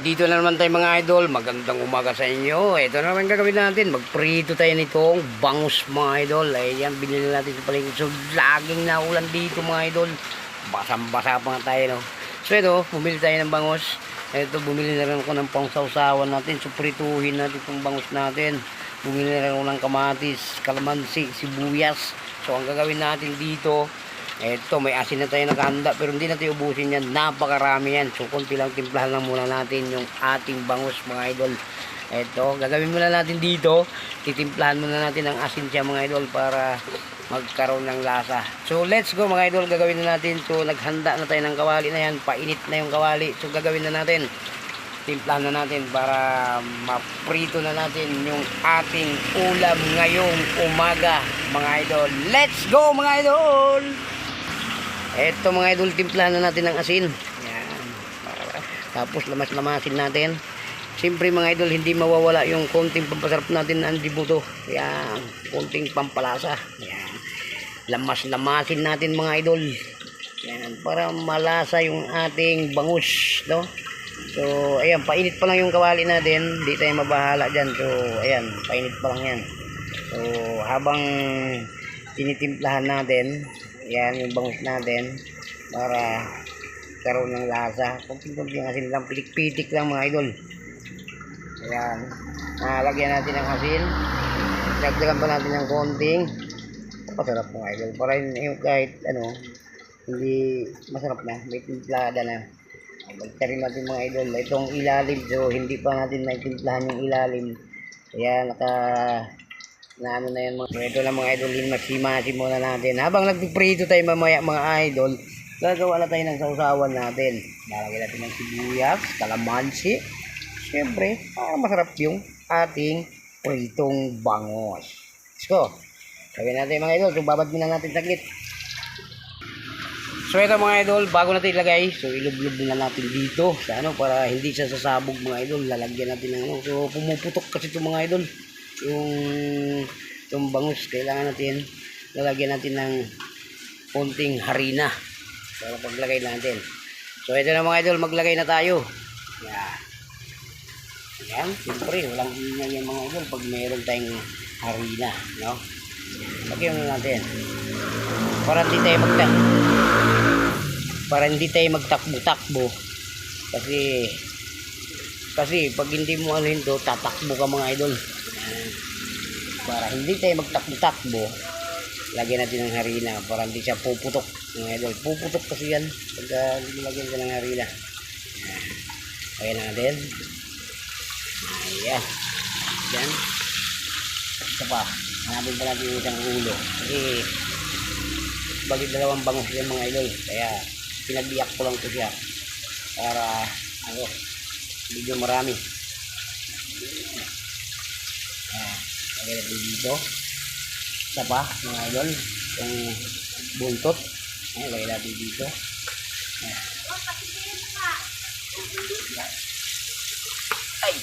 Dito na naman tayo mga idol. Magandang umaga sa inyo. Ito na naman gagawin natin. Magprito tayo nitong bangus mga idol. Ayan, binili natin sa palengke. So, laging naulan dito mga idol. Basang-basa pa nga tayo, no? So, ito, bumili tayo ng bangus. Ito, bumili na rin ako ng pangsawsawan natin. So, prituhin natin itong bangus natin. Bumili na rin ako ng kamatis, kalamansi, sibuyas. So, ang gagawin natin dito, eto, may asin na tayo nakahanda pero hindi natin ubusin yan, napakarami yan. So konti lang, timplahan lang muna natin yung ating bangus mga idol. Eto, gagawin muna natin dito, titimplahan muna natin ang asin siya mga idol para magkaroon ng lasa. So let's go mga idol, gagawin na natin. So naghanda na tayo ng kawali na yan, painit na yung kawali. So gagawin na natin, timplahan na natin para maprito na natin yung ating ulam ngayong umaga mga idol. Let's go mga idol! Eto mga idol, timplahan na natin ng asin. Yan. Tapos lamas-lamasin natin. Siyempre mga idol, hindi mawawala yung konting pampasarap natin ng dibuto. Yan. Konting pampalasa. Yan. Lamas-lamasin natin mga idol. Yan. Para malasa yung ating bangus. No? So, ayan. Painit pa lang yung kawali natin. Hindi tayo mabahala dyan. So, ayan. Painit pa lang yan. So, habang tinitimplahan natin, yan yung bangus natin para karoon ng lasa. Kunting-kunting asin lang, pitik-pitik lang mga idol. Ayan, lagyan natin ng asin, dagdagan pa natin ng konting pasarap mga idol para yung kahit ano hindi masarap na, may timplada na. Magtarin natin mga idol itong ilalim. So hindi pa natin naitimplahan yung ilalim, kaya na ano na yan mga. So, ito lang mga idol, masi-masi muna natin habang nagpiprito tayo mamaya mga idol. Gagawa na tayo ng sausawan natin. Lalagyan natin ng sibuyas, kalamansi, syempre para masarap yung ating pritong bangus. Let's go, gawin natin mga idol. So babad muna natin saglit. So ito mga idol, bago natin ilagay, so ilublob na natin dito sa ano para hindi siya sasabog mga idol. Lalagyan natin ng ano, so pumuputok kasi ito mga idol yung bangus. Kailangan natin lalagyan natin ng konting harina para paglagay natin. So ito na mga idol, maglagay na tayo. Yan, siyempre walang ingay yan mga idol pag mayroon tayong harina, no? Lagyan na natin para hindi tayo magtakbo-takbo kasi pag hindi mo ano ito, tatakbo ka mga idol. Para hindi tayo magtakbo-takbo, lagyan natin ng harina para hindi siya puputok mga idol. Puputok kasi yan pag lagyan ka ng harina. Lagyan natin. Ayan. Yan. Ito pa, hanapin pa natin yung isang ulo kasi bali dalawang bangus yan mga idol, kaya pinabiyak ko lang ito siya para ano, medyo marami. Lagyan natin dito. Isa pa mga idol, yung buntot. Lagyan natin dito. Ay!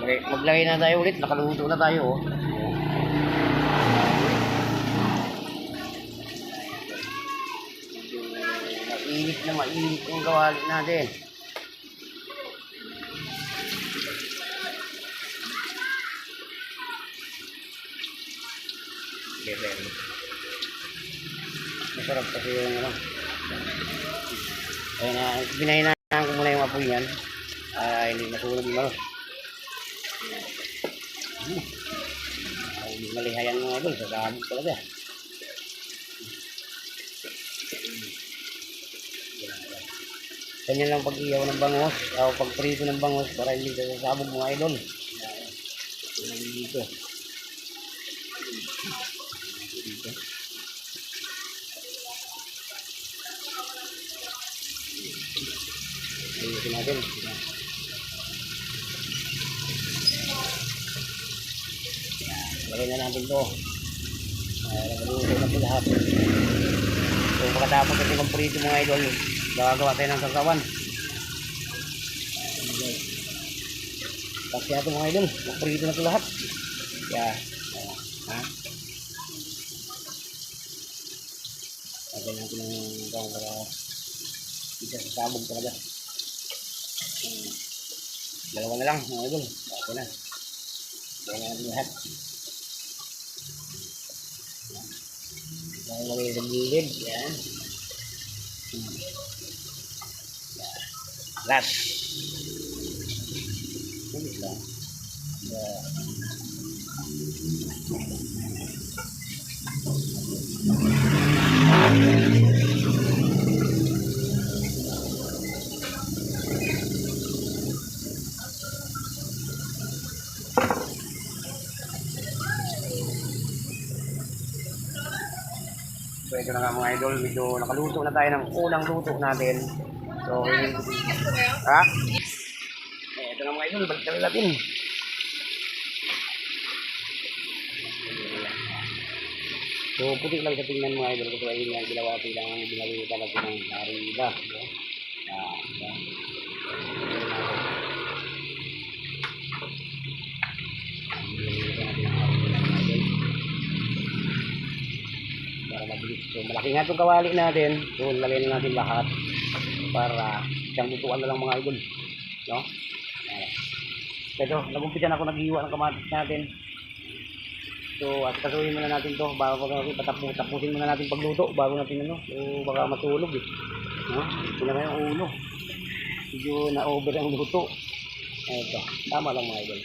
Maglagay na tayo ulit, nakaluto na tayo. Mainit yung kawali natin. Masarap kasi yung ano. Kaya na, binahinaan ko muna yung apoy yan. Hindi masunog yung ano. Malihayan mga idol, sasabog talaga. Ganyan lang pag-iyaw ng bangus o pagprito ng bangus para hindi sasabog mga idol. Dito. Ayusin natin. Lagay na natin to. Nagaluto na po lahat. So pagkatapos natin kumprito mga idol, gagawa tayo ng sasawan. Kasi ito mga idol, kumprito na po lahat. Kaya, ha? Lagay natin ng ito para isa sa sabog talaga. Dalawa na lang mga idol. Okay na. Lagay na natin lahat. Lagay sa gilid. Yan. Last. Bilis lang. So ito na nga mga idol, medyo nakaluto na tayo ng unang luto natin. So, ha? Ito na mga idol, balik natin. So puti lang sa tingnan mga idol kasi ayun nga ginawa silang ginagawa natin ng harina. Para mabilis. So malaki nga itong kawali natin. So lagay na natin lahat para siyang lutuan na lang mga idol. No? Ito, nag-umpisa na ako naghiwa ng kamatis natin. So at kasuhin muna natin to bago tapusin muna natin pagluto bago natin ano. So baka matulog eh. No? Ito na yung ulo. Medyo na-over ang luto. Ito, tama lang mga idol.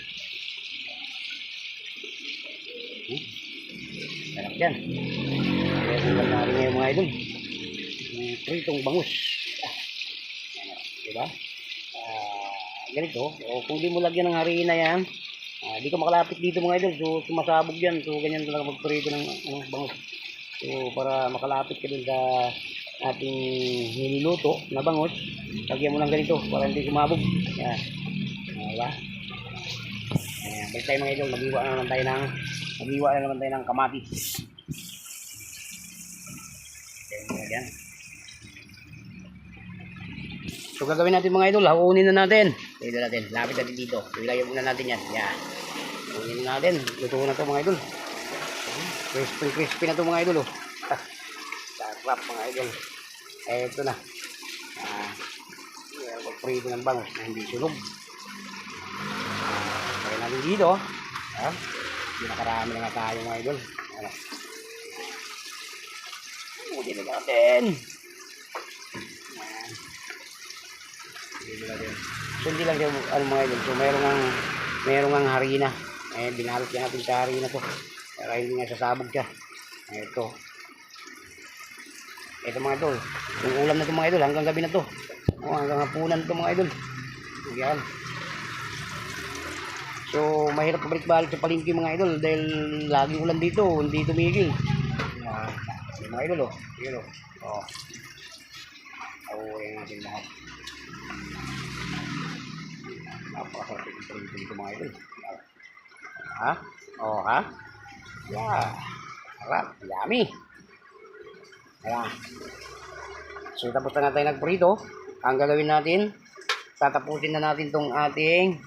Sarap yan. Kaya kung narin ngayon mga idol. Pritong bangus. Diba? Ganito. O kung di mo lagyan ng harina yan, di ka makalapit dito mga idol. So sumasabog yan. So ganyan talaga magprito ng bangus. So para makalapit ka dun sa ating niluluto na bangus, lagyan mo lang ganito para hindi sumabog. Yan. Diba? Ayan. Balik tayo mga idol. Mag-iwa na naman tayo ng kamatis. Ayan. So gagawin natin mga idol, hakunin na natin. Dito natin, lapit natin dito. Ilagay muna natin yan. Yan. Hakunin na natin. Luto na ito mga idol. Crispy na ito mga idol. Oh. Sarap mga idol. Ito na. Pagprito ng bangus na hindi sunog. Lagay natin dito. Hindi nakarami na nga tayo mga idol. Hakunin na natin. So hindi lang siya mga idol. So mayroong ang harina. Binalot yan natin sa harina to para hindi nga sasabog siya. Ito mga idol, yung ulam na to mga idol hanggang gabi na to. Hanggang hapunan to mga idol. Yan. So mahirap pabalik-balik sa palengke mga idol dahil lagi ulan dito, hindi tumigil. Mga idol yun yan natin lahat. Napakasarap ito mga idol. Ha? Ha? Yeah. Sarap. Yummy. Ayan. So tapos na tayo nagprito. Ang gagawin natin, tatapusin na natin tong ating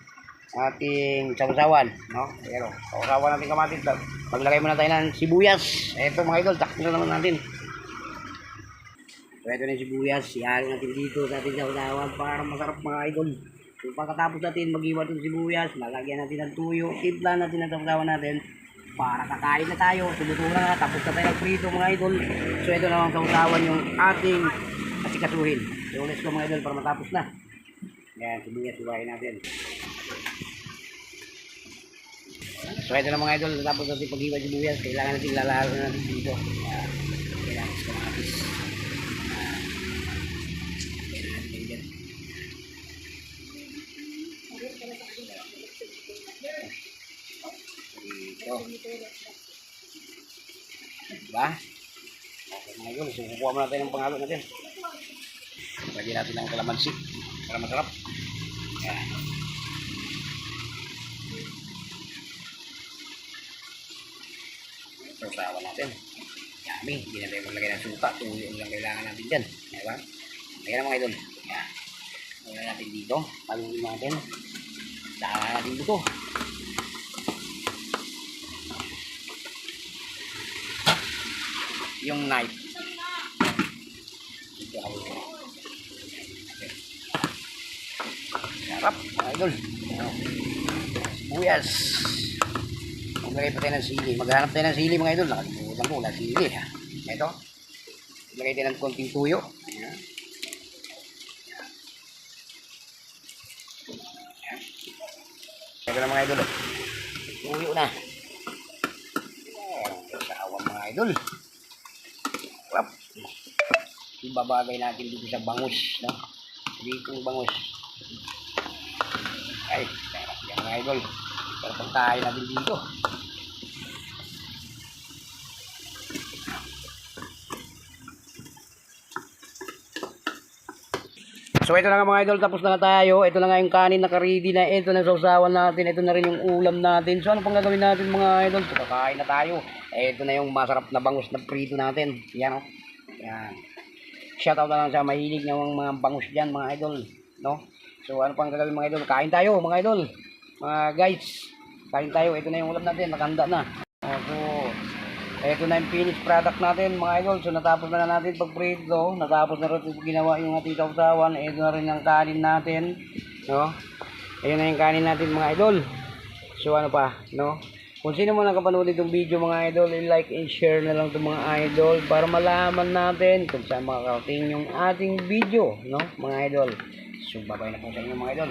sausawan. No? Pero sausawan natin kamatis. Maglagay muna tayo ng sibuyas. Ito mga idol, takpo na naman natin. So ito na yung sibuyas. Ihalin natin dito sa ating sausawan para masarap mga idol. So pagkatapos natin mag-iwa itong sibuyas, lalagyan natin ng tuyo, timpla natin ang sausawan natin para kakain na tayo. Suluto na, tapos na tayo nagprito mga idol. So ito na ang sausawan yung ating asikasuhin. So let's go mga idol para matapos na. Yan, sibuyas iwain natin. So ito na mga idol, tapos natin pag-iwa sibuyas, kailangan natin lalaro natin dito. Kailangan sa kamatis. Diba? Okay mga idol, so kukuha muna tayo ng pangalo natin. Lagyan natin ng kalamansi. Para masarap. Yan. Sausawan natin. Yummy. Hindi na tayo maglagay ng suka. Tuyo lang kailangan natin dyan. Diba? Lagyan na mga idol. Yan. Lagyan natin dito. Paluin natin. Daan natin dito. Yung knife. Sarap, mga idol. Sibuyas. Maglagay pa tayo ng sili. Maghanap tayo ng sili, mga idol. Nakalimutan ko, wala sili. Ito. Maglagay tayo ng konting tuyo. Ayan. Ito na, mga idol. Tuyo na. Kasawan, mga idol. Sarap. Ibabagay natin dito sa bangus. No? Dito yung bangus. Ay, sarap yan, mga idol. Pero pagkain natin dito. So ito na nga, mga idol, tapos na nga tayo. Ito na nga yung kanin naka-ready na. Ito na sausawan natin. Ito na rin yung ulam natin. So ano pang gagawin natin, mga idol? So, kakain na tayo. Ito na yung masarap na bangus na prito natin. Yan, o. Yan. Shoutout na lang sa mahilig ng mga bangus dyan, mga idol. No? So ano pang gagawin, mga idol? Kain tayo, mga idol. Mga guys, kain tayo. Ito na yung ulam natin. Nakahanda na. So ito na yung finished product natin, mga idol. So natapos na natin pag-prito. Natapos na rin ginawa yung ating sausawan. Ito na rin ang kanin natin. No? Ayun na yung kanin natin, mga idol. So ano pa, no? Kung sino mo nakapanood itong video, mga idol, i-like and share na lang itong mga idol para malaman natin kung saan makakating yung ating video, no, mga idol. So bye-bye na po sa inyo, mga idol.